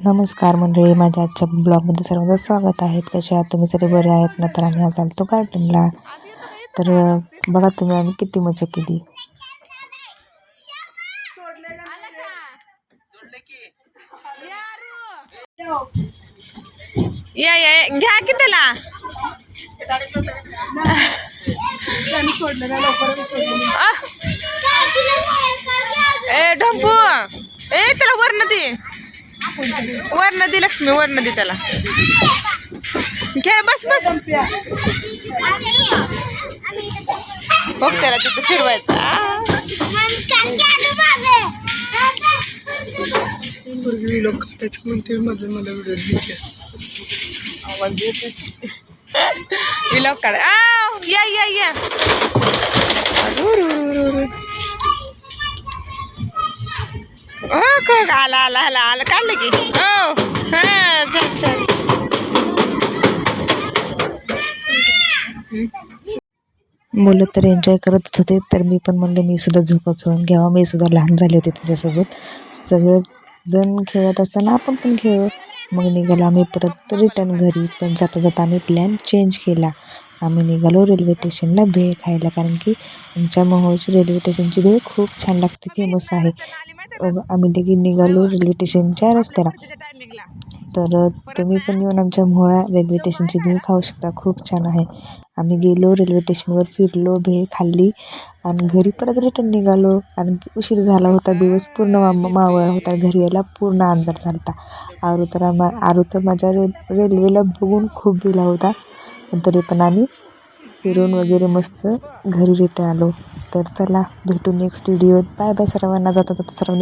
नमस्कार मंडळी, माझ्या आजच्या ब्लॉगमध्ये सर्वांचं स्वागत आहे. कसे आहात तुम्ही? सगळे बरे आहेत ना? तर आम्ही आज आलतो गार्डनला. तर बघा तुम्ही, आम्ही किती मजा केली. या या घ्या की त्याला. ए ढंपू, ए त्याला वर्ण दे लक्ष्मी, वर्ण दे त्याला. घे, बस बस. बघ त्याला तिथे फिरवायचं. आवाज येते. विलॉग काढ. या या या. आला आला आला आला काढलं की. हो हा, छान छान. मुलं तर एन्जॉय करत होते, तर मी पण म्हणलं मी सुद्धा झोका खेळून घ्यावा. मी सुद्धा लहान झाले होते त्याच्यासोबत. सगळे जण खेळत असताना आपण पण खेळू. मग निघालो आम्ही परत रिटर्न घरी. पण जाता जाता आम्ही प्लॅन चेंज केला. आम्ही निघालो रेल्वे स्टेशनला भेळ खायला, कारण की आमच्या मोहोळची रेल्वे स्टेशनची भेळ खूप छान लागते, फेमस आहे. आम्ही देखील निघालो रेल्वे स्टेशनच्या रस्त्याला. तर तुम्ही पण येऊन आमच्या मोहोळा रेल्वे स्टेशनची भेळ खाऊ शकता, खूप छान आहे. आम्ही गेलो रेल्वे स्टेशनवर, फिरलो, भेळ खाल्ली आणि घरी परत रिटर्न निघालो, कारण की उशीर झाला होता. दिवस पूर्ण मावळला होता. घरी यायला पूर्ण अंधार झाला होता. आरू तर माझ्या रेल्वेला बघून खूप भिला होता. पण तरी पण आम्ही फिरून वगैरे मस्त घरी रिटर्न आलो. तर चला भेटू नेक्स्ट व्हिडिओत. बाय बाय सर्वांना. जाता जाता सर्वांनी